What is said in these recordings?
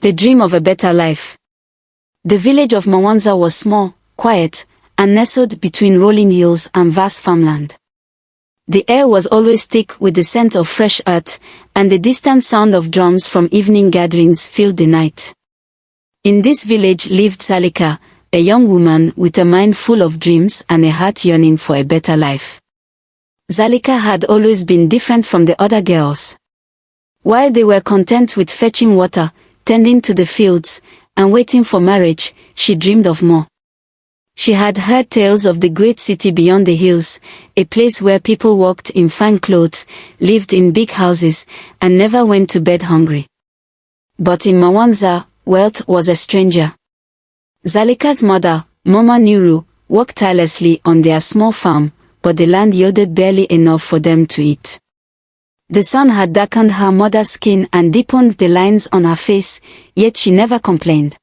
The dream of a better life. The village of Mwanza was small, quiet, and nestled between rolling hills and vast farmland. The air was always thick with the scent of fresh earth, and the distant sound of drums from evening gatherings filled the night. In this village lived Zalika, a young woman with a mind full of dreams and a heart yearning for a better life. Zalika had always been different from the other girls. While they were content with fetching water, tending to the fields, and waiting for marriage, she dreamed of more. She had heard tales of the great city beyond the hills, a place where people walked in fine clothes, lived in big houses, and never went to bed hungry. But in Mwanza, wealth was a stranger. Zalika's mother, Mama Nuru, worked tirelessly on their small farm, but the land yielded barely enough for them to eat. The sun had darkened her mother's skin and deepened the lines on her face, yet she never complained.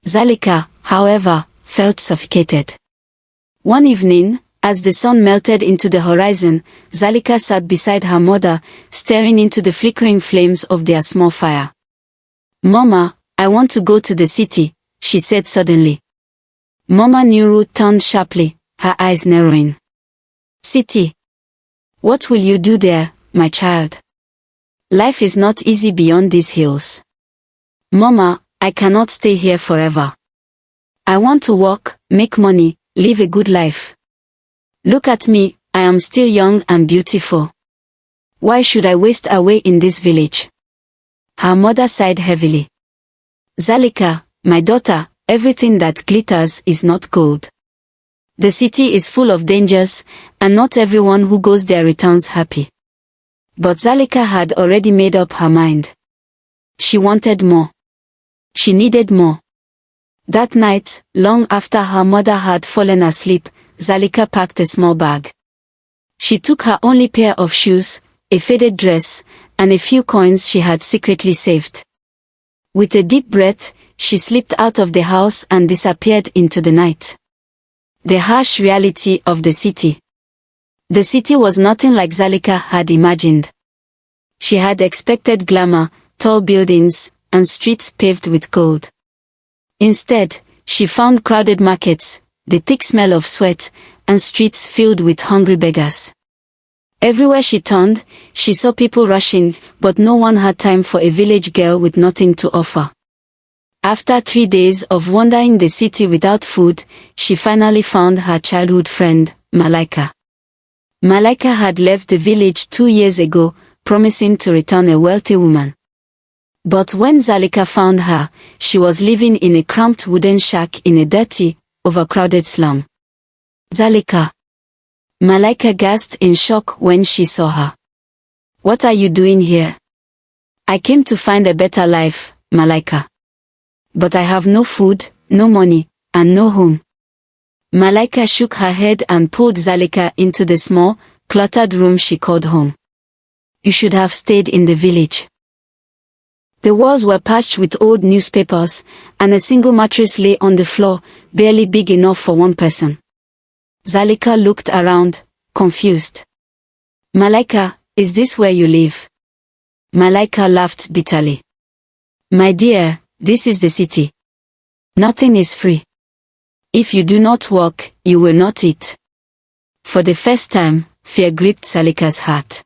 Zalika, however, felt suffocated. One evening, as the sun melted into the horizon, Zalika sat beside her mother, staring into the flickering flames of their small fire. "Mama, I want to go to the city," she said suddenly. Mama Nuru turned sharply, her eyes narrowing. "City? What will you do there, my child? Life is not easy beyond these hills." "Mama, I cannot stay here forever. I want to work, make money, live a good life. Look at me, I am still young and beautiful. Why should I waste away in this village?" Her mother sighed heavily. "Zalika, my daughter, everything that glitters is not gold. The city is full of dangers, and not everyone who goes there returns happy." But Zalika had already made up her mind. She wanted more. She needed more. That night, long after her mother had fallen asleep, Zalika packed a small bag. She took her only pair of shoes, a faded dress, and a few coins she had secretly saved. With a deep breath, she slipped out of the house and disappeared into the night. The harsh reality of the city. The city was nothing like Zalika had imagined. She had expected glamour, tall buildings, and streets paved with gold. Instead, she found crowded markets, the thick smell of sweat, and streets filled with hungry beggars. Everywhere she turned, she saw people rushing, but no one had time for a village girl with nothing to offer. After 3 days of wandering the city without food, she finally found her childhood friend, Malaika. Malaika had left the village 2 years ago, promising to return a wealthy woman. But when Zalika found her, she was living in a cramped wooden shack in a dirty, overcrowded slum. "Zalika!" Malaika gasped in shock when she saw her. "What are you doing here?" "I came to find a better life, Malaika. But I have no food, no money, and no home." Malaika shook her head and pulled Zalika into the small, cluttered room she called home. "You should have stayed in the village." The walls were patched with old newspapers, and a single mattress lay on the floor, barely big enough for one person. Zalika looked around, confused. "Malaika, is this where you live?" Malaika laughed bitterly. "My dear, this is the city. Nothing is free. If you do not work, you will not eat." For the first time, fear gripped Zalika's heart.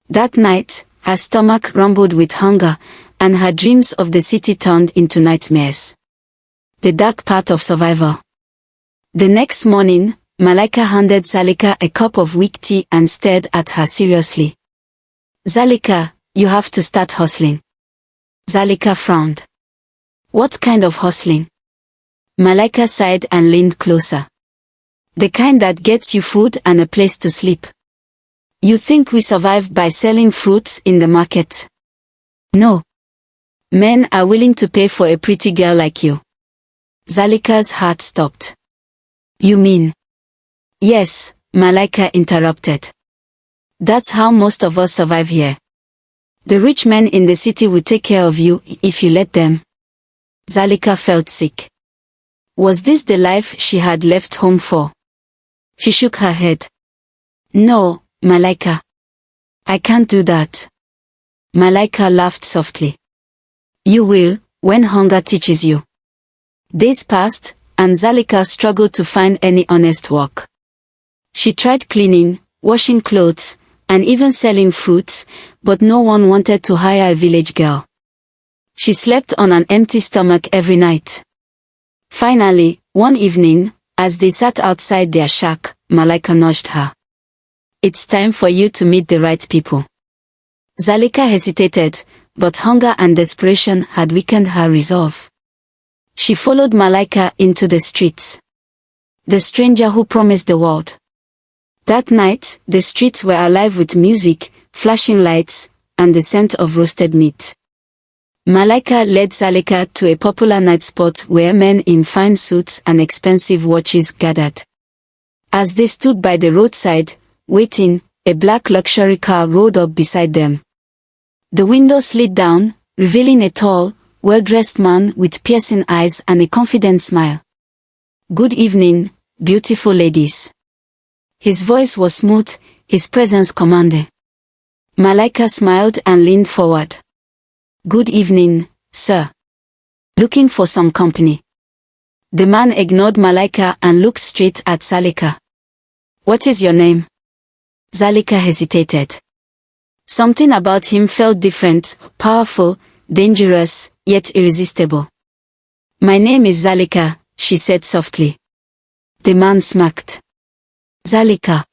That night, her stomach rumbled with hunger, and her dreams of the city turned into nightmares. The dark path of survival. The next morning, Malaika handed Zalika a cup of weak tea and stared at her seriously. "Zalika, you have to start hustling." Zalika frowned. "What kind of hustling?" Malaika sighed and leaned closer. "The kind that gets you food and a place to sleep. You think we survive by selling fruits in the market? No. Men are willing to pay for a pretty girl like you." Zalika's heart stopped. "You mean?" "Yes," Malaika interrupted. "That's how most of us survive here. The rich men in the city will take care of you if you let them." Zalika felt sick. Was this the life she had left home for? She shook her head. "No, Malaika. I can't do that." Malaika laughed softly. "You will, when hunger teaches you. Days passed, and Zalika struggled to find any honest work. She tried cleaning, washing clothes, and even selling fruits, but no one wanted to hire a village girl. She slept on an empty stomach every night. Finally, one evening, as they sat outside their shack, Malaika nudged her. "It's time for you to meet the right people." Zalika hesitated, but hunger and desperation had weakened her resolve. She followed Malaika into the streets. The stranger who promised the world. That night, the streets were alive with music, flashing lights, and the scent of roasted meat. Malaika led Zalika to a popular night spot where men in fine suits and expensive watches gathered. As they stood by the roadside, waiting, a black luxury car rolled up beside them. The window slid down, revealing a tall, well-dressed man with piercing eyes and a confident smile. "Good evening, beautiful ladies." His voice was smooth, his presence commanding. Malaika smiled and leaned forward. "Good evening, sir. Looking for some company?" The man ignored Malaika and looked straight at Zalika. "What is your name?" Zalika hesitated. Something about him felt different, powerful, dangerous, yet irresistible. "My name is Zalika," she said softly. The man smirked. "Zalika.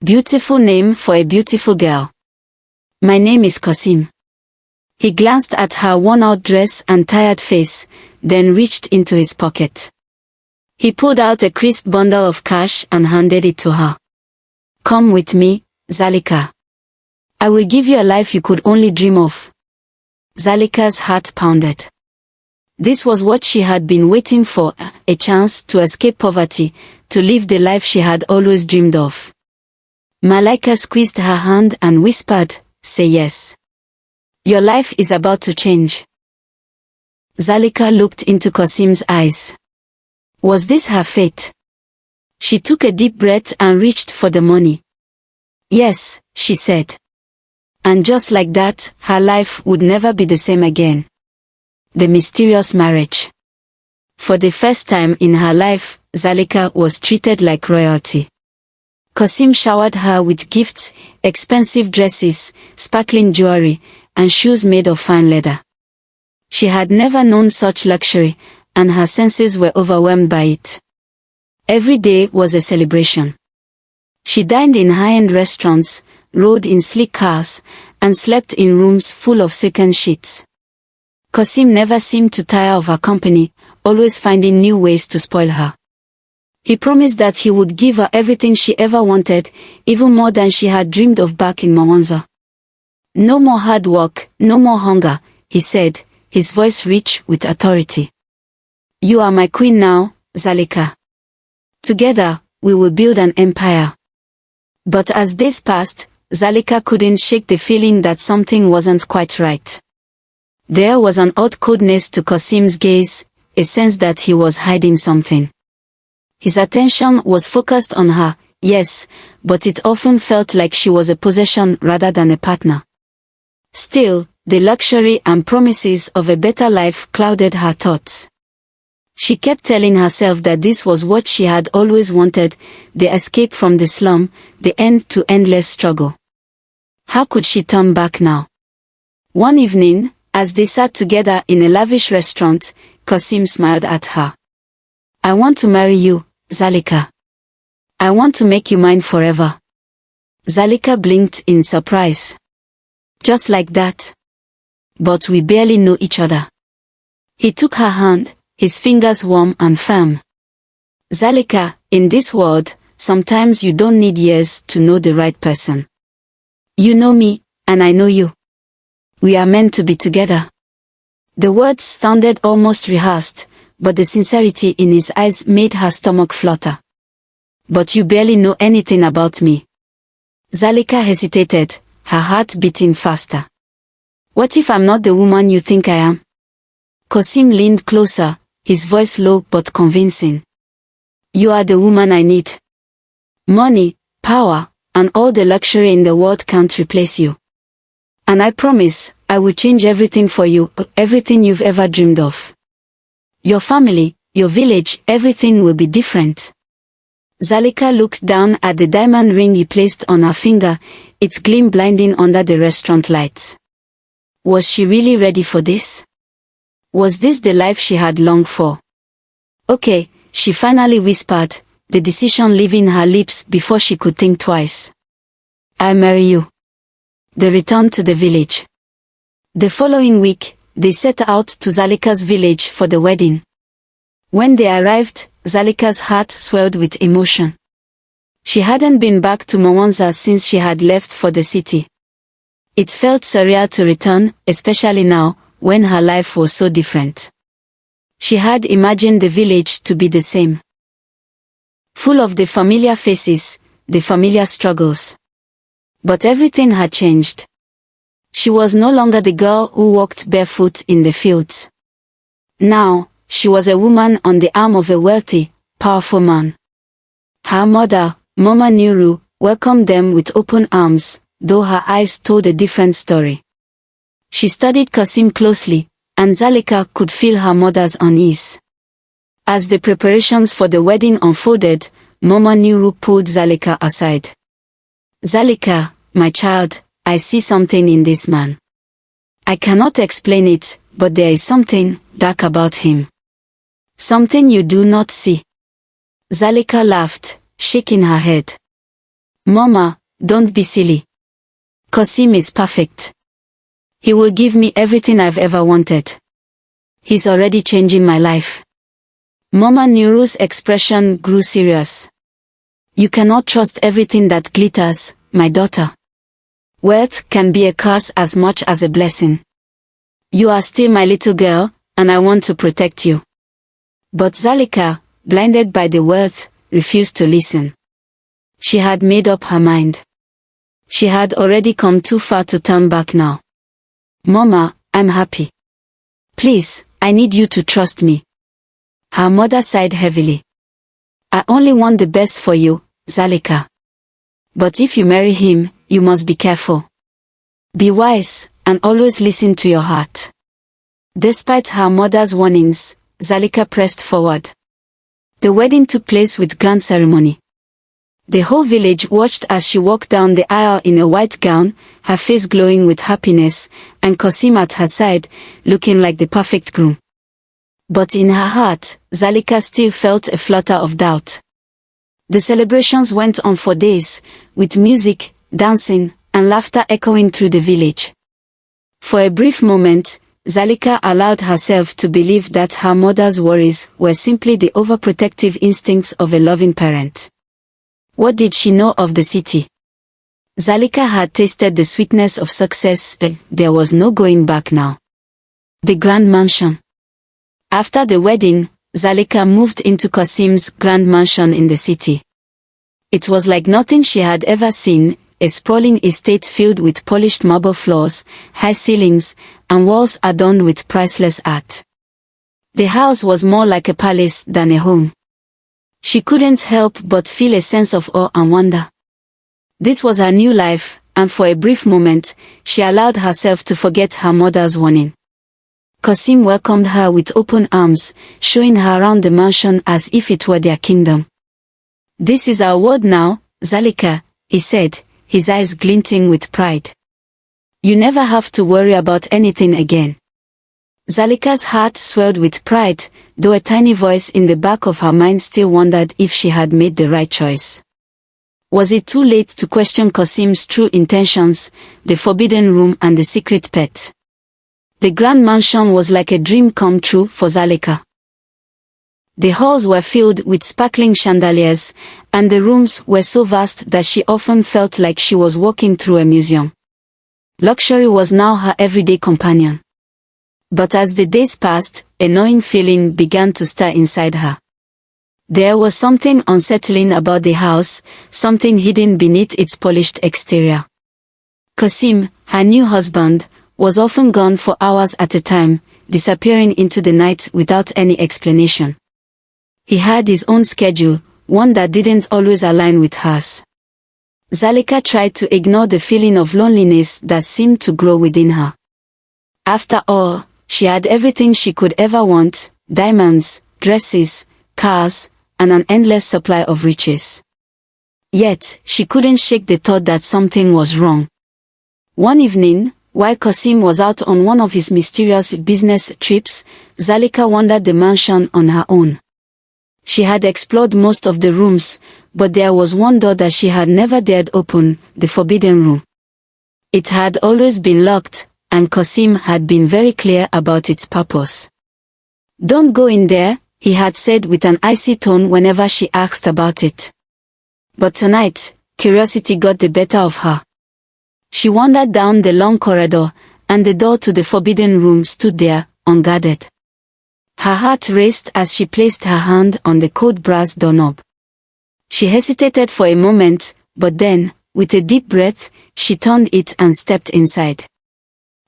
Beautiful name for a beautiful girl. My name is Qasim." He glanced at her worn-out dress and tired face, then reached into his pocket. He pulled out a crisp bundle of cash and handed it to her. "Come with me, Zalika. I will give you a life you could only dream of." Zalika's heart pounded. This was what she had been waiting for, a chance to escape poverty, to live the life she had always dreamed of. Malaika squeezed her hand and whispered, "Say yes. Your life is about to change." Zalika looked into Qasim's eyes. Was this her fate? She took a deep breath and reached for the money. "Yes," she said. And just like that, her life would never be the same again. The mysterious marriage. For the first time in her life, Zalika was treated like royalty. Qasim showered her with gifts, expensive dresses, sparkling jewelry, and shoes made of fine leather. She had never known such luxury, and her senses were overwhelmed by it. Every day was a celebration. She dined in high-end restaurants, rode in sleek cars, and slept in rooms full of silken sheets. Qasim never seemed to tire of her company, always finding new ways to spoil her. He promised that he would give her everything she ever wanted, even more than she had dreamed of back in Mwanza. "No more hard work, no more hunger," he said, his voice rich with authority. "You are my queen now, Zalika. Together, we will build an empire." But as days passed, Zalika couldn't shake the feeling that something wasn't quite right. There was an odd coldness to Qasim's gaze, a sense that he was hiding something. His attention was focused on her, yes, but it often felt like she was a possession rather than a partner. Still, the luxury and promises of a better life clouded her thoughts. She kept telling herself that this was what she had always wanted, the escape from the slum, the end to endless struggle. How could she turn back now? One evening, as they sat together in a lavish restaurant, Qasim smiled at her. "I want to marry you, Zalika. I want to make you mine forever." Zalika blinked in surprise. "Just like that? But we barely know each other." He took her hand, his fingers warm and firm. "Zalika, in this world, sometimes you don't need years to know the right person. You know me, and I know you. We are meant to be together." The words sounded almost rehearsed, but the sincerity in his eyes made her stomach flutter. "But you barely know anything about me." Zalika hesitated, her heart beating faster. "What if I'm not the woman you think I am?" Qasim leaned closer, his voice low but convincing. "You are the woman I need. Money, power, and all the luxury in the world can't replace you. And I promise, I will change everything for you, everything you've ever dreamed of. Your family, your village, everything will be different. Zalika looked down at the diamond ring he placed on her finger, its gleam blinding under the restaurant lights. Was she really ready for this? Was this the life she had longed for? Okay, she finally whispered, the decision leaving her lips before she could think twice. I'll marry you. They returned to the village. The following week, they set out to Zalika's village for the wedding. When they arrived, Zalika's heart swelled with emotion. She hadn't been back to Mwanza since she had left for the city. It felt surreal to return, especially now, when her life was so different. She had imagined the village to be the same. Full of the familiar faces, the familiar struggles. But everything had changed. She was no longer the girl who walked barefoot in the fields. Now, she was a woman on the arm of a wealthy, powerful man. Her mother, Mama Nuru, welcomed them with open arms, though her eyes told a different story. She studied Kasim closely, and Zalika could feel her mother's unease. As the preparations for the wedding unfolded, Mama Nuru pulled Zalika aside. Zalika, my child, I see something in this man. I cannot explain it, but there is something dark about him. Something you do not see. Zalika laughed, shaking her head. Mama, don't be silly. Kasim is perfect. He will give me everything I've ever wanted. He's already changing my life. Mama Nuru's expression grew serious. You cannot trust everything that glitters, my daughter. Wealth can be a curse as much as a blessing. You are still my little girl, and I want to protect you. But Zalika, blinded by the wealth, refused to listen. She had made up her mind. She had already come too far to turn back now. Mama, I'm happy. Please, I need you to trust me. Her mother sighed heavily. I only want the best for you, Zalika. But if you marry him, you must be careful. Be wise, and always listen to your heart. Despite her mother's warnings, Zalika pressed forward. The wedding took place with grand ceremony. The whole village watched as she walked down the aisle in a white gown, her face glowing with happiness, and Kasim at her side, looking like the perfect groom. But in her heart, Zalika still felt a flutter of doubt. The celebrations went on for days, with music, dancing, and laughter echoing through the village. For a brief moment, Zalika allowed herself to believe that her mother's worries were simply the overprotective instincts of a loving parent. What did she know of the city? Zalika had tasted the sweetness of success, there was no going back now. The grand mansion. After the wedding, Zalika moved into Kasim's grand mansion in the city. It was like nothing she had ever seen, a sprawling estate filled with polished marble floors, high ceilings, and walls adorned with priceless art. The house was more like a palace than a home. She couldn't help but feel a sense of awe and wonder. This was her new life, and for a brief moment, she allowed herself to forget her mother's warning. Kasim welcomed her with open arms, showing her around the mansion as if it were their kingdom. This is our world now, Zalika, he said, his eyes glinting with pride. You never have to worry about anything again. Zalika's heart swelled with pride, though a tiny voice in the back of her mind still wondered if she had made the right choice. Was it too late to question Kasim's true intentions, the forbidden room and the secret pet? The grand mansion was like a dream come true for Zalika. The halls were filled with sparkling chandeliers, and the rooms were so vast that she often felt like she was walking through a museum. Luxury was now her everyday companion. But as the days passed, a gnawing feeling began to stir inside her. There was something unsettling about the house, something hidden beneath its polished exterior. Kasim, her new husband, was often gone for hours at a time, disappearing into the night without any explanation. He had his own schedule, one that didn't always align with hers. Zalika tried to ignore the feeling of loneliness that seemed to grow within her. After all, she had everything she could ever want: diamonds, dresses, cars, and an endless supply of riches. Yet, she couldn't shake the thought that something was wrong. One evening, while Qasim was out on one of his mysterious business trips, Zalika wandered the mansion on her own. She had explored most of the rooms, but there was one door that she had never dared open, the forbidden room. It had always been locked, and Qasim had been very clear about its purpose. "Don't go in there," he had said with an icy tone whenever she asked about it. But tonight, curiosity got the better of her. She wandered down the long corridor, and the door to the forbidden room stood there, unguarded. Her heart raced as she placed her hand on the cold brass doorknob. She hesitated for a moment, but then, with a deep breath, she turned it and stepped inside.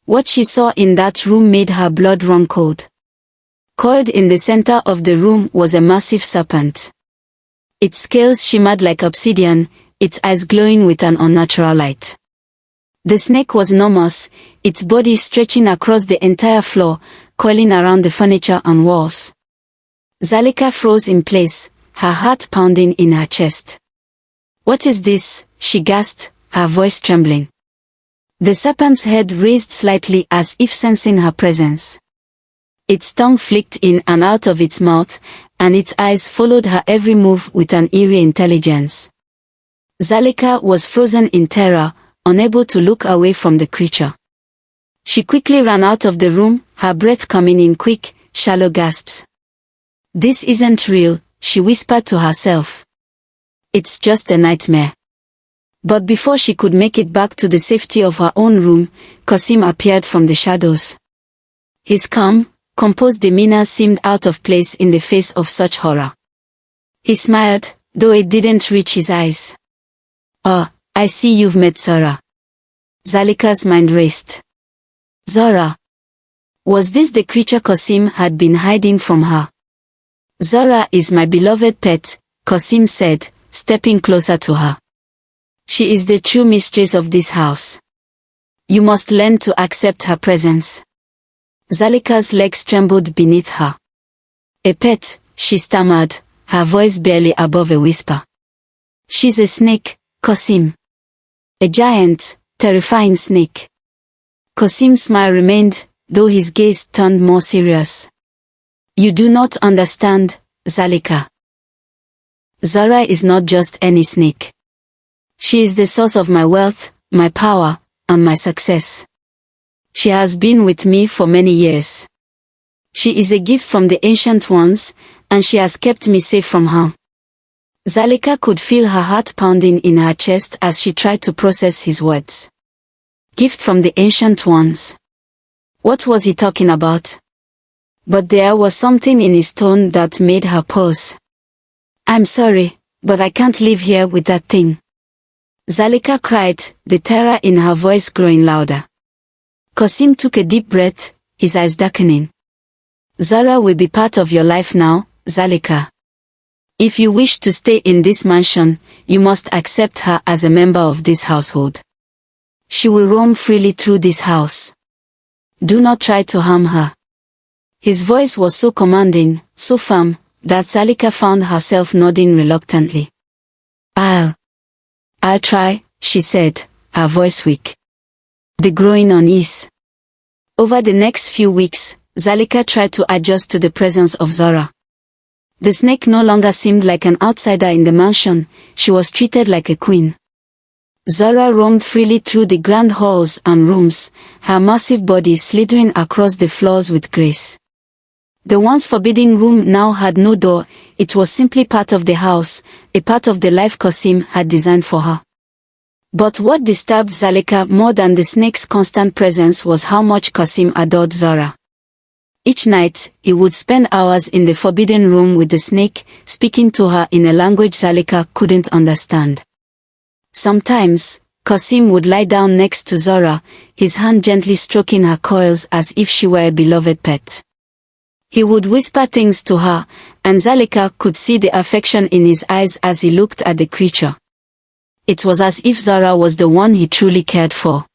What she saw in that room made her blood run cold. Coiled in the center of the room was a massive serpent. Its scales shimmered like obsidian, its eyes glowing with an unnatural light. The snake was enormous, its body stretching across the entire floor, coiling around the furniture and walls. Zalika froze in place, her heart pounding in her chest. "What is this?" she gasped, her voice trembling. The serpent's head raised slightly as if sensing her presence. Its tongue flicked in and out of its mouth, and its eyes followed her every move with an eerie intelligence. Zalika was frozen in terror, unable to look away from the creature. She quickly ran out of the room, her breath coming in quick, shallow gasps. "This isn't real," she whispered to herself. "It's just a nightmare." But before she could make it back to the safety of her own room, Qasim appeared from the shadows. His calm, composed demeanor seemed out of place in the face of such horror. He smiled, though it didn't reach his eyes. "Oh, I see you've met Zora." Zalika's mind raced. Zora. Was this the creature Qasim had been hiding from her? "Zora is my beloved pet," Qasim said, stepping closer to her. "She is the true mistress of this house. You must learn to accept her presence." Zalika's legs trembled beneath her. "A pet," she stammered, her voice barely above a whisper. "She's a snake, Qasim. A giant, terrifying snake." Qasim's smile remained, though his gaze turned more serious. "You do not understand, Zalika. Zora is not just any snake. She is the source of my wealth, my power, and my success. She has been with me for many years. She is a gift from the ancient ones, and she has kept me safe from harm." Zalika could feel her heart pounding in her chest as she tried to process his words. Gift from the ancient ones. What was he talking about? But there was something in his tone that made her pause. "I'm sorry, but I can't live here with that thing," Zalika cried, the terror in her voice growing louder. Qasim took a deep breath, his eyes darkening. "Zora will be part of your life now, Zalika. If you wish to stay in this mansion, you must accept her as a member of this household. She will roam freely through this house. Do not try to harm her." His voice was so commanding, so firm, that Zalika found herself nodding reluctantly. I'll try," she said, her voice weak. The growing unease. Over the next few weeks, Zalika tried to adjust to the presence of Zora. The snake no longer seemed like an outsider in the mansion, she was treated like a queen. Zora roamed freely through the grand halls and rooms, her massive body slithering across the floors with grace. The once forbidden room now had no door, it was simply part of the house, a part of the life Qasim had designed for her. But what disturbed Zalika more than the snake's constant presence was how much Qasim adored Zora. Each night, he would spend hours in the forbidden room with the snake, speaking to her in a language Zalika couldn't understand. Sometimes, Qasim would lie down next to Zora, his hand gently stroking her coils as if she were a beloved pet. He would whisper things to her, and Zalika could see the affection in his eyes as he looked at the creature. It was as if Zora was the one he truly cared for.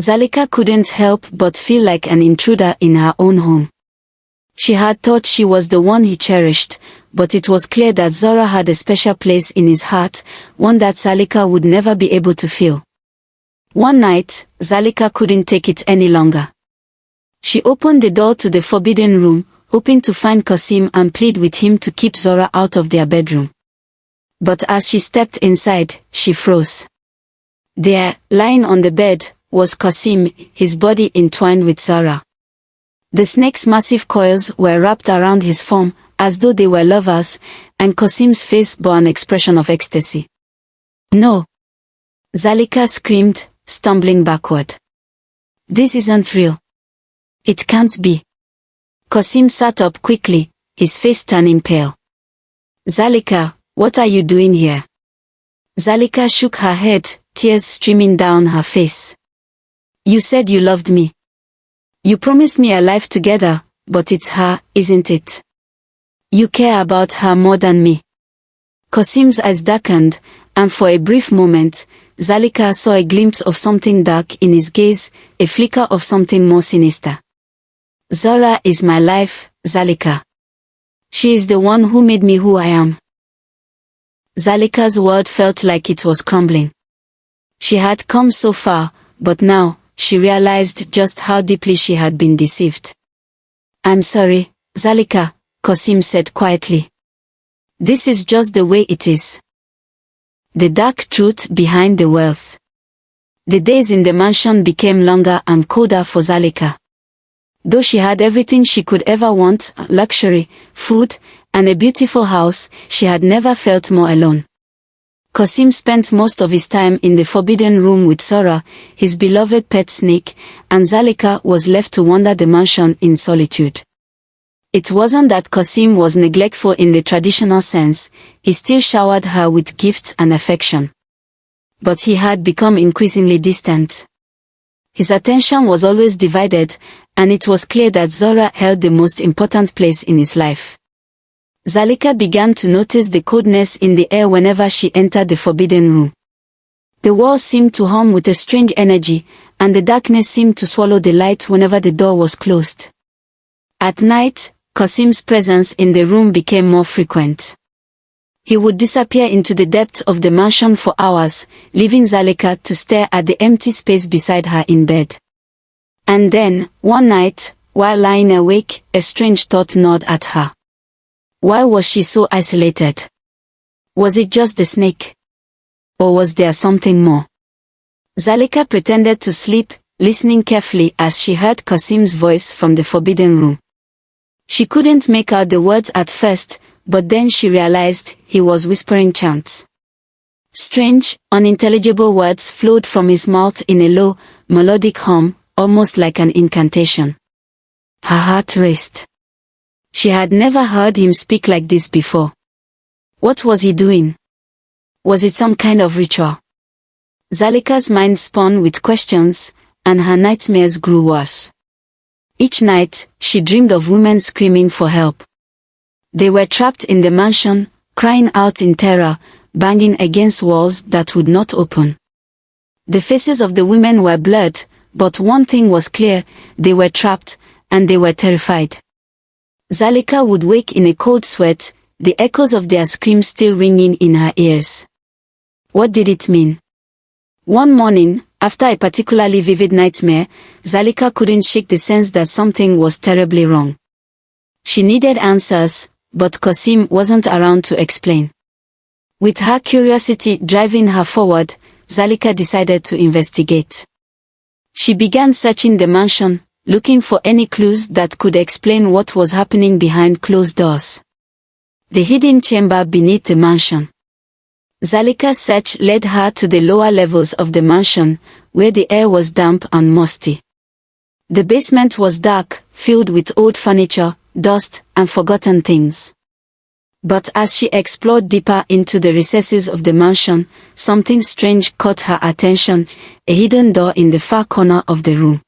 Zalika couldn't help but feel like an intruder in her own home. She had thought she was the one he cherished, but it was clear that Zora had a special place in his heart, one that Zalika would never be able to fill. One night, Zalika couldn't take it any longer. She opened the door to the forbidden room, hoping to find Qasim and plead with him to keep Zora out of their bedroom. But as she stepped inside, she froze. There, lying on the bed, was Qasim, his body entwined with Zora. The snake's massive coils were wrapped around his form, as though they were lovers, and Qasim's face bore an expression of ecstasy. "No!" Zalika screamed, stumbling backward. "This isn't real. It can't be." Qasim sat up quickly, his face turning pale. "Zalika, what are you doing here?" Zalika shook her head, tears streaming down her face. "You said you loved me. You promised me a life together, but it's her, isn't it? You care about her more than me." Qasim's eyes darkened, and for a brief moment, Zalika saw a glimpse of something dark in his gaze, a flicker of something more sinister. "Zora is my life, Zalika. She is the one who made me who I am." Zalika's world felt like it was crumbling. She had come so far, but now, she realized just how deeply she had been deceived. "I'm sorry, Zalika," Qasim said quietly. "This is just the way it is." The dark truth behind the wealth. The days in the mansion became longer and colder for Zalika. Though she had everything she could ever want, luxury, food, and a beautiful house, she had never felt more alone. Qasim spent most of his time in the forbidden room with Zora, his beloved pet snake, and Zalika was left to wander the mansion in solitude. It wasn't that Qasim was neglectful in the traditional sense, he still showered her with gifts and affection. But he had become increasingly distant. His attention was always divided, and it was clear that Zora held the most important place in his life. Zalika began to notice the coldness in the air whenever she entered the forbidden room. The walls seemed to hum with a strange energy, and the darkness seemed to swallow the light whenever the door was closed. At night, Qasim's presence in the room became more frequent. He would disappear into the depths of the mansion for hours, leaving Zalika to stare at the empty space beside her in bed. And then, one night, while lying awake, a strange thought gnawed at her. Why was she so isolated? Was it just the snake? Or was there something more? Zalika pretended to sleep, listening carefully as she heard Qasim's voice from the forbidden room. She couldn't make out the words at first, but then she realized he was whispering chants. Strange, unintelligible words flowed from his mouth in a low, melodic hum, almost like an incantation. Her heart raced. She had never heard him speak like this before. What was he doing? Was it some kind of ritual? Zalika's mind spun with questions, and her nightmares grew worse. Each night, she dreamed of women screaming for help. They were trapped in the mansion, crying out in terror, banging against walls that would not open. The faces of the women were blurred, but one thing was clear, they were trapped, and they were terrified. Zalika would wake in a cold sweat, the echoes of their screams still ringing in her ears. What did it mean? One morning, after a particularly vivid nightmare, Zalika couldn't shake the sense that something was terribly wrong. She needed answers, but Qasim wasn't around to explain. With her curiosity driving her forward, Zalika decided to investigate. She began searching the mansion, looking for any clues that could explain what was happening behind closed doors. The hidden chamber beneath the mansion. Zalika's search led her to the lower levels of the mansion, where the air was damp and musty. The basement was dark, filled with old furniture, dust, and forgotten things. But as she explored deeper into the recesses of the mansion, something strange caught her attention, a hidden door in the far corner of the room.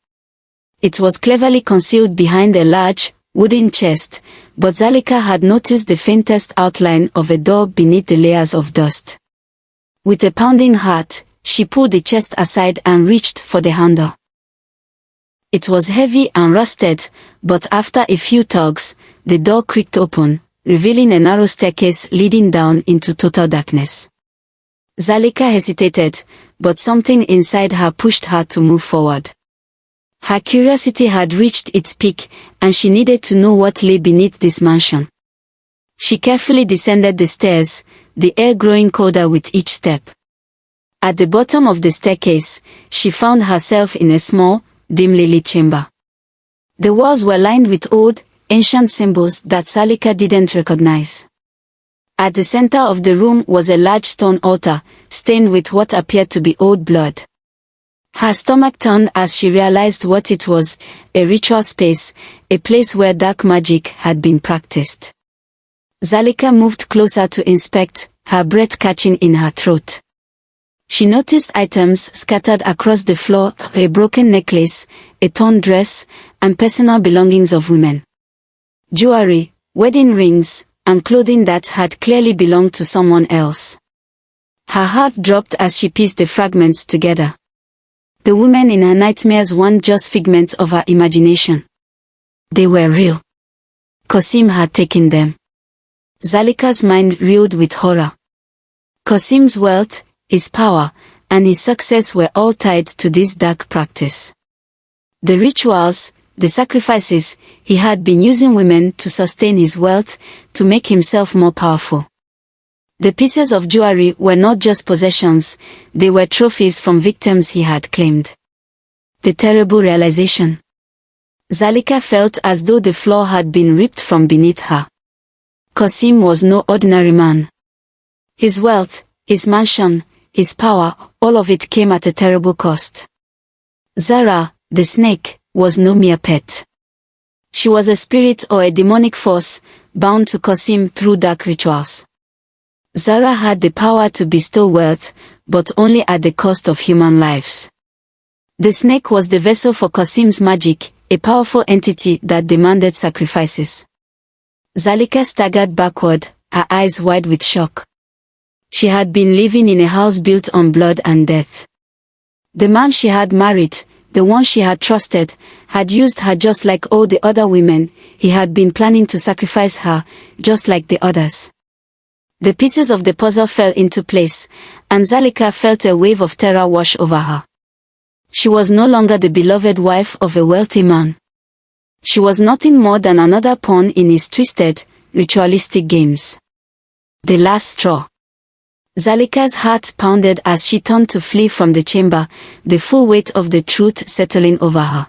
It was cleverly concealed behind a large, wooden chest, but Zalika had noticed the faintest outline of a door beneath the layers of dust. With a pounding heart, she pulled the chest aside and reached for the handle. It was heavy and rusted, but after a few tugs, the door creaked open, revealing a narrow staircase leading down into total darkness. Zalika hesitated, but something inside her pushed her to move forward. Her curiosity had reached its peak, and she needed to know what lay beneath this mansion. She carefully descended the stairs, the air growing colder with each step. At the bottom of the staircase, she found herself in a small, dimly lit chamber. The walls were lined with old, ancient symbols that Zalika didn't recognize. At the center of the room was a large stone altar, stained with what appeared to be old blood. Her stomach turned as she realized what it was, a ritual space, a place where dark magic had been practiced. Zalika moved closer to inspect, her breath catching in her throat. She noticed items scattered across the floor, a broken necklace, a torn dress, and personal belongings of women. Jewelry, wedding rings, and clothing that had clearly belonged to someone else. Her heart dropped as she pieced the fragments together. The women in her nightmares weren't just figments of her imagination. They were real. Qasim had taken them. Zalika's mind reeled with horror. Qasim's wealth, his power, and his success were all tied to this dark practice. The rituals, the sacrifices, he had been using women to sustain his wealth, to make himself more powerful. The pieces of jewelry were not just possessions, they were trophies from victims he had claimed. The terrible realization. Zalika felt as though the floor had been ripped from beneath her. Qasim was no ordinary man. His wealth, his mansion, his power, all of it came at a terrible cost. Zara, the snake, was no mere pet. She was a spirit or a demonic force, bound to Qasim through dark rituals. Zara had the power to bestow wealth, but only at the cost of human lives. The snake was the vessel for Qasim's magic, a powerful entity that demanded sacrifices. Zalika staggered backward, her eyes wide with shock. She had been living in a house built on blood and death. The man she had married, the one she had trusted, had used her just like all the other women. He had been planning to sacrifice her, just like the others. The pieces of the puzzle fell into place, and Zalika felt a wave of terror wash over her. She was no longer the beloved wife of a wealthy man. She was nothing more than another pawn in his twisted, ritualistic games. The last straw. Zalika's heart pounded as she turned to flee from the chamber, the full weight of the truth settling over her.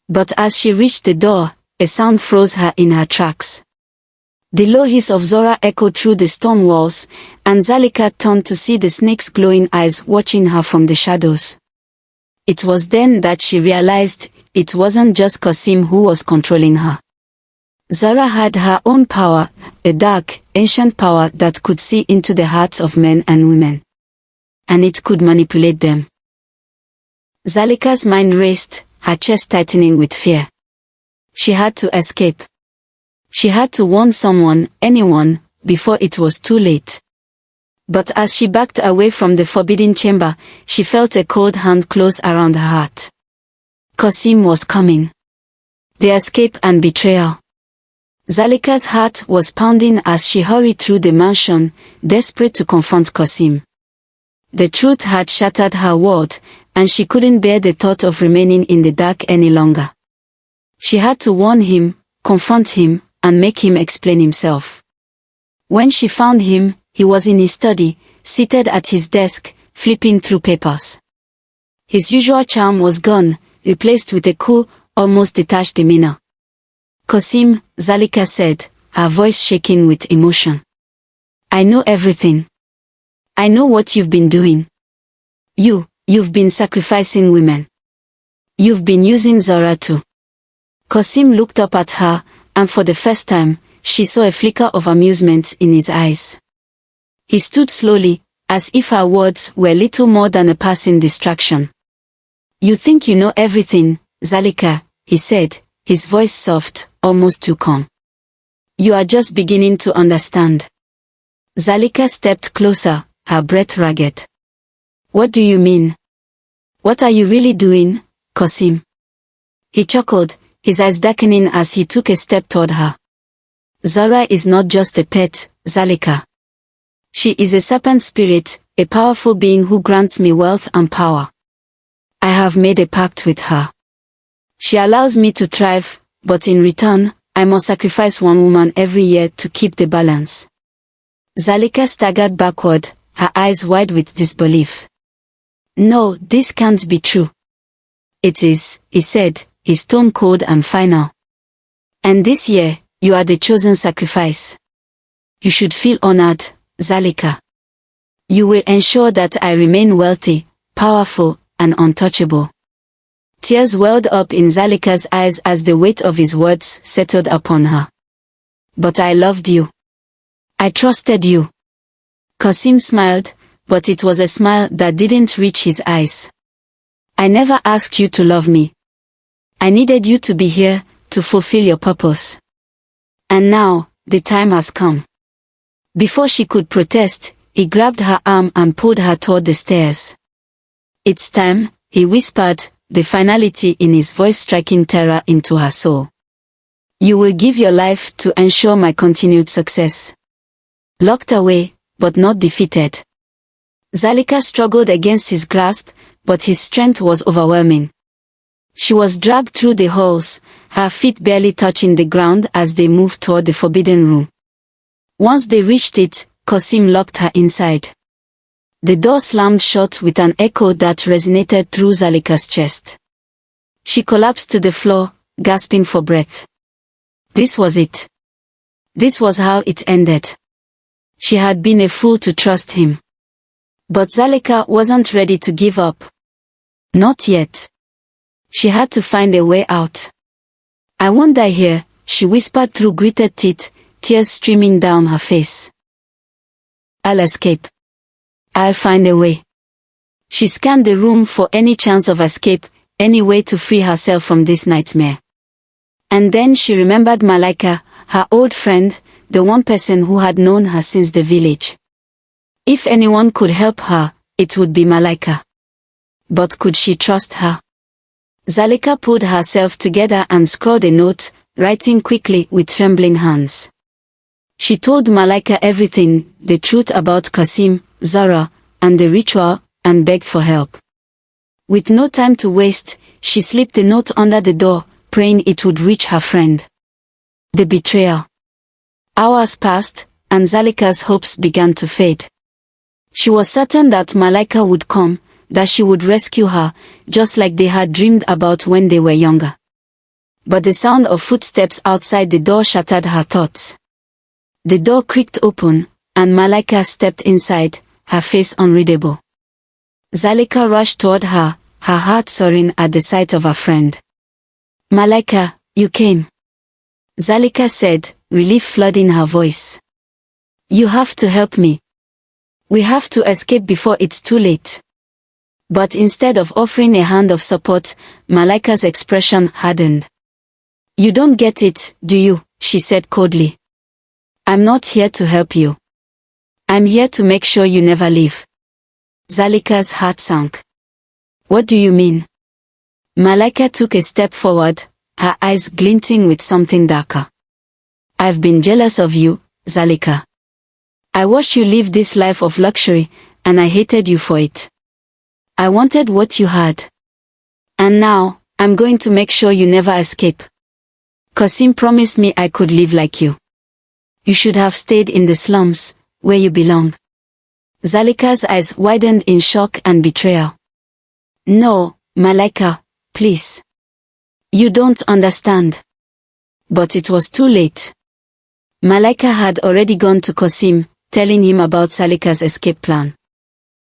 But as she reached the door, a sound froze her in her tracks. The low hiss of Zora echoed through the stone walls, and Zalika turned to see the snake's glowing eyes watching her from the shadows. It was then that she realized it wasn't just Qasim who was controlling her. Zara had her own power, a dark, ancient power that could see into the hearts of men and women. And it could manipulate them. Zalika's mind raced, her chest tightening with fear. She had to escape. She had to warn someone, anyone, before it was too late. But as she backed away from the forbidden chamber, she felt a cold hand close around her heart. Qasim was coming. The escape and betrayal. Zalika's heart was pounding as she hurried through the mansion, desperate to confront Qasim. The truth had shattered her world, and she couldn't bear the thought of remaining in the dark any longer. She had to warn him, confront him, and make him explain himself. When she found him, he was in his study, seated at his desk, flipping through papers. His usual charm was gone, replaced with a cool, almost detached demeanor. Qasim, Zalika said, her voice shaking with emotion. I know everything. I know what you've been doing. You've been sacrificing women. You've been using Zora too. Qasim looked up at her, and for the first time, she saw a flicker of amusement in his eyes. He stood slowly, as if her words were little more than a passing distraction. You think you know everything, Zalika, he said, his voice soft, almost too calm. You are just beginning to understand. Zalika stepped closer, her breath ragged. What do you mean? What are you really doing, Qasim? He chuckled, his eyes darkening as he took a step toward her. Zara is not just a pet, Zalika. She is a serpent spirit, a powerful being who grants me wealth and power. I have made a pact with her. She allows me to thrive, but in return, I must sacrifice one woman every year to keep the balance. Zalika staggered backward, her eyes wide with disbelief. No, this can't be true. It is, he said, his tone cold and final. And this year, you are the chosen sacrifice. You should feel honored, Zalika. You will ensure that I remain wealthy, powerful, and untouchable. Tears welled up in Zalika's eyes as the weight of his words settled upon her. But I loved you. I trusted you. Qasim smiled, but it was a smile that didn't reach his eyes. I never asked you to love me. I needed you to be here, to fulfill your purpose. And now, the time has come. Before she could protest, he grabbed her arm and pulled her toward the stairs. It's time, he whispered, the finality in his voice striking terror into her soul. You will give your life to ensure my continued success. Locked away, but not defeated. Zalika struggled against his grasp, but his strength was overwhelming. She was dragged through the halls, her feet barely touching the ground as they moved toward the forbidden room. Once they reached it, Qasim locked her inside. The door slammed shut with an echo that resonated through Zalika's chest. She collapsed to the floor, gasping for breath. This was it. This was how it ended. She had been a fool to trust him. But Zalika wasn't ready to give up. Not yet. She had to find a way out. I won't die here, she whispered through gritted teeth, tears streaming down her face. I'll escape. I'll find a way. She scanned the room for any chance of escape, any way to free herself from this nightmare. And then she remembered Malaika, her old friend, the one person who had known her since the village. If anyone could help her, it would be Malaika. But could she trust her? Zalika pulled herself together and scrawled a note, writing quickly with trembling hands. She told Malaika everything, the truth about Qasim, Zara, and the ritual, and begged for help. With no time to waste, she slipped the note under the door, praying it would reach her friend. The betrayal. Hours passed, and Zalika's hopes began to fade. She was certain that Malaika would come, that she would rescue her, just like they had dreamed about when they were younger. But the sound of footsteps outside the door shattered her thoughts. The door creaked open, and Malaika stepped inside, her face unreadable. Zalika rushed toward her, her heart soaring at the sight of her friend. Malaika, you came. Zalika said, relief flooding her voice. You have to help me. We have to escape before it's too late. But instead of offering a hand of support, Malaika's expression hardened. You don't get it, do you? She said coldly. I'm not here to help you. I'm here to make sure you never leave. Zalika's heart sank. What do you mean? Malaika took a step forward, her eyes glinting with something darker. I've been jealous of you, Zalika. I watched you live this life of luxury, and I hated you for it. I wanted what you had. And now, I'm going to make sure you never escape. Qasim promised me I could live like you. You should have stayed in the slums, where you belong. Zalika's eyes widened in shock and betrayal. No, Malaika, please. You don't understand. But it was too late. Malaika had already gone to Qasim, telling him about Zalika's escape plan.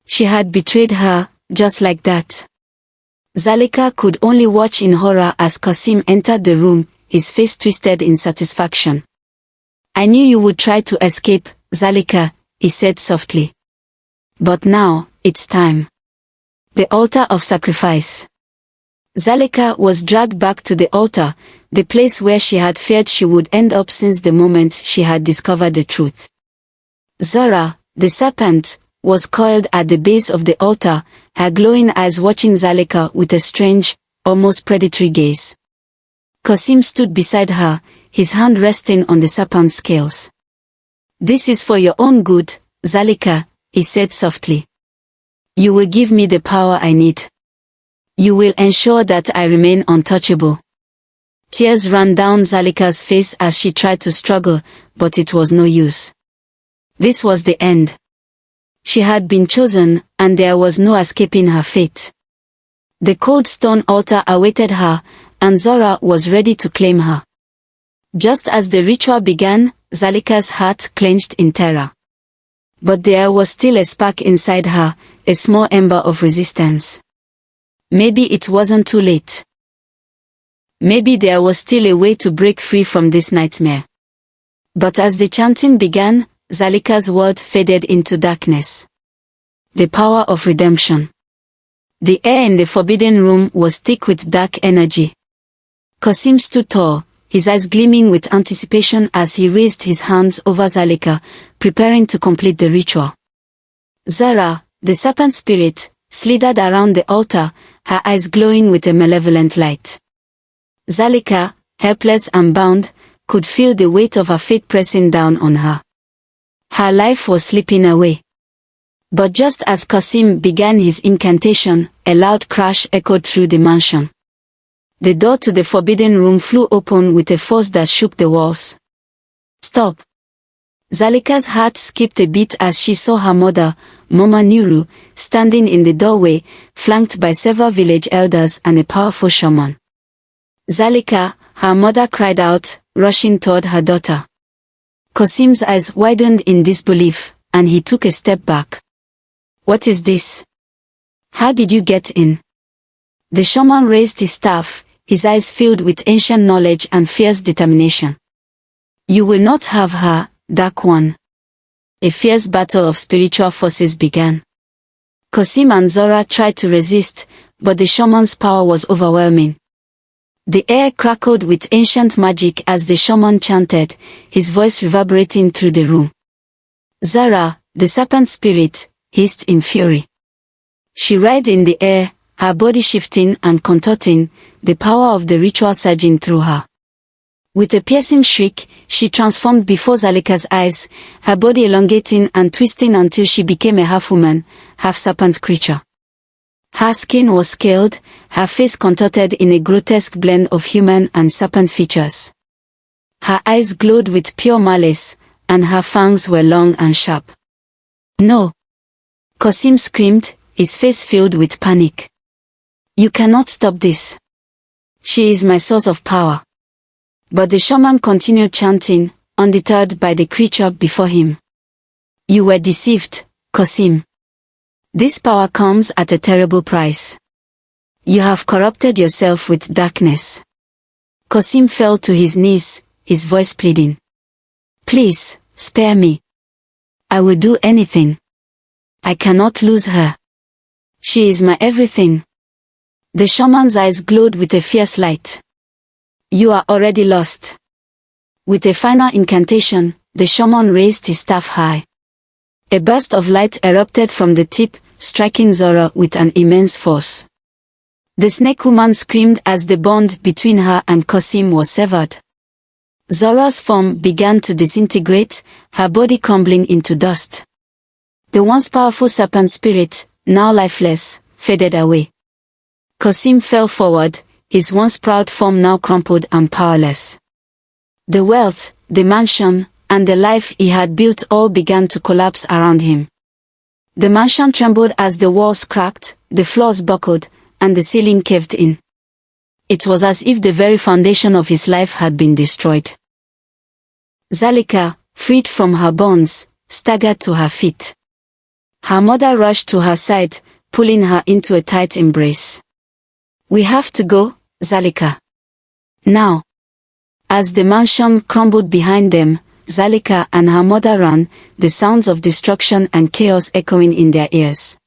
She had betrayed her, just like that. Zalika could only watch in horror as Qasim entered the room, his face twisted in satisfaction. I knew you would try to escape, Zalika, he said softly. But now, it's time. The altar of sacrifice. Zalika was dragged back to the altar, the place where she had feared she would end up since the moment she had discovered the truth. Zara, the serpent, was coiled at the base of the altar, her glowing eyes watching Zalika with a strange, almost predatory gaze. Kosim stood beside her, his hand resting on the serpent's scales. "This is for your own good, Zalika," he said softly. "You will give me the power I need. You will ensure that I remain untouchable." Tears ran down Zalika's face as she tried to struggle, but it was no use. This was the end. She had been chosen, and there was no escaping her fate. The cold stone altar awaited her, and Zora was ready to claim her. Just as the ritual began, Zalika's heart clenched in terror. But there was still a spark inside her, a small ember of resistance. Maybe it wasn't too late. Maybe there was still a way to break free from this nightmare. But as the chanting began, Zalika's world faded into darkness. The power of redemption. The air in the forbidden room was thick with dark energy. Kosim stood tall, his eyes gleaming with anticipation as he raised his hands over Zalika, preparing to complete the ritual. Zara, the serpent spirit, slithered around the altar, her eyes glowing with a malevolent light. Zalika, helpless and bound, could feel the weight of her fate pressing down on her. Her life was slipping away. But just as Kosim began his incantation, a loud crash echoed through the mansion. The door to the forbidden room flew open with a force that shook the walls. "Stop!" Zalika's heart skipped a beat as she saw her mother, Mama Nuru, standing in the doorway, flanked by several village elders and a powerful shaman. "Zalika," her mother cried out, rushing toward her daughter. Kosim's eyes widened in disbelief, and he took a step back. "What is this? How did you get in?" The shaman raised his staff, his eyes filled with ancient knowledge and fierce determination. "You will not have her, Dark One." A fierce battle of spiritual forces began. Kosim and Zora tried to resist, but the shaman's power was overwhelming. The air crackled with ancient magic as the shaman chanted, his voice reverberating through the room. Zara, the serpent spirit, hissed in fury. She writhed in the air, her body shifting and contorting, the power of the ritual surging through her. With a piercing shriek, she transformed before Zalika's eyes, her body elongating and twisting until she became a half-woman, half-serpent creature. Her skin was scaled, her face contorted in a grotesque blend of human and serpent features. Her eyes glowed with pure malice, and her fangs were long and sharp. "No!" Kosim screamed, his face filled with panic. "You cannot stop this. She is my source of power." But the shaman continued chanting, undeterred by the creature before him. "You were deceived, Kosim. This power comes at a terrible price. You have corrupted yourself with darkness." Kosim fell to his knees, his voice pleading. "Please, spare me. I will do anything. I cannot lose her. She is my everything." The shaman's eyes glowed with a fierce light. "You are already lost." With a final incantation, the shaman raised his staff high. A burst of light erupted from the tip, striking Zora with an immense force. The snake woman screamed as the bond between her and Kosim was severed. Zora's form began to disintegrate, her body crumbling into dust. The once powerful serpent spirit, now lifeless, faded away. Kosim fell forward, his once proud form now crumpled and powerless. The wealth, the mansion, and the life he had built all began to collapse around him. The mansion trembled as the walls cracked, the floors buckled, and the ceiling caved in. It was as if the very foundation of his life had been destroyed. Zalika, freed from her bonds, staggered to her feet. Her mother rushed to her side, pulling her into a tight embrace. "We have to go, Zalika. Now." As the mansion crumbled behind them, Zalika and her mother ran, the sounds of destruction and chaos echoing in their ears.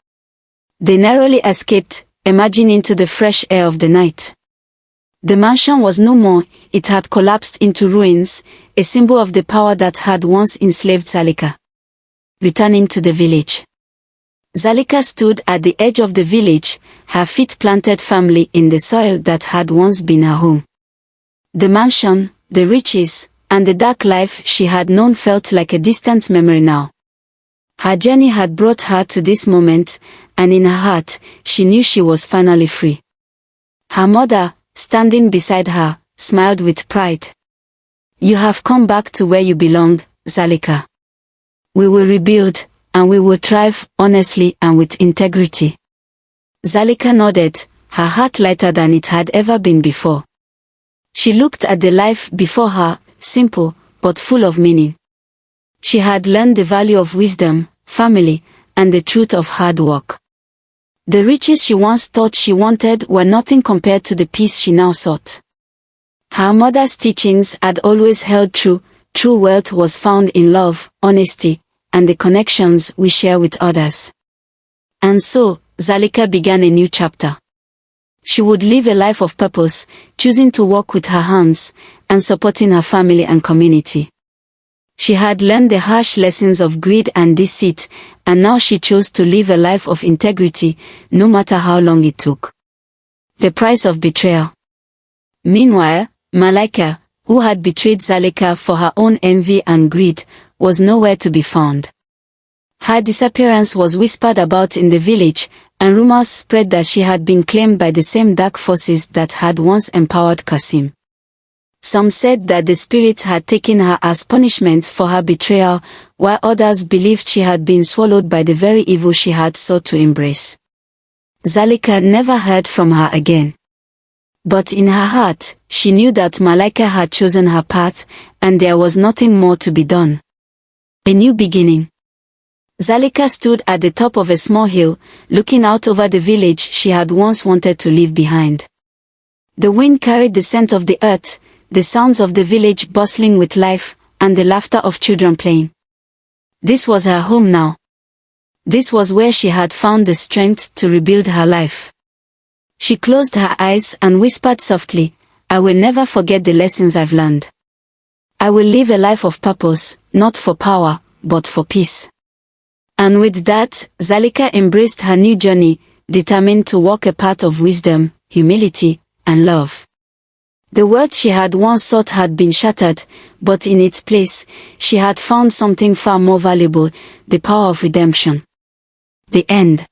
They narrowly escaped, emerging into the fresh air of the night. The mansion was no more, it had collapsed into ruins, a symbol of the power that had once enslaved Zalika. Returning to the village. Zalika stood at the edge of the village, her feet planted firmly in the soil that had once been her home. The mansion, the riches, and the dark life she had known felt like a distant memory now. Her journey had brought her to this moment, and in her heart, she knew she was finally free. Her mother, standing beside her, smiled with pride. "You have come back to where you belong, Zalika. We will rebuild, and we will thrive honestly and with integrity." Zalika nodded, her heart lighter than it had ever been before. She looked at the life before her, simple, but full of meaning. She had learned the value of wisdom, family, and the truth of hard work. The riches she once thought she wanted were nothing compared to the peace she now sought. Her mother's teachings had always held true. True wealth was found in love, honesty, and the connections we share with others. And so, Zalika began a new chapter. She would live a life of purpose, choosing to work with her hands, and supporting her family and community. She had learned the harsh lessons of greed and deceit, and now she chose to live a life of integrity, no matter how long it took. The price of betrayal. Meanwhile, Malaika, who had betrayed Zalika for her own envy and greed, was nowhere to be found. Her disappearance was whispered about in the village, and rumors spread that she had been claimed by the same dark forces that had once empowered Qasim. Some said that the spirits had taken her as punishment for her betrayal, while others believed she had been swallowed by the very evil she had sought to embrace. Zalika never heard from her again. But in her heart, she knew that Malaika had chosen her path, and there was nothing more to be done. A new beginning. Zalika stood at the top of a small hill, looking out over the village she had once wanted to leave behind. The wind carried the scent of the earth, the sounds of the village bustling with life, and the laughter of children playing. This was her home now. This was where she had found the strength to rebuild her life. She closed her eyes and whispered softly, "I will never forget the lessons I've learned. I will live a life of purpose, not for power, but for peace." And with that, Zalika embraced her new journey, determined to walk a path of wisdom, humility, and love. The world she had once sought had been shattered, but in its place, she had found something far more valuable, the power of redemption. The end.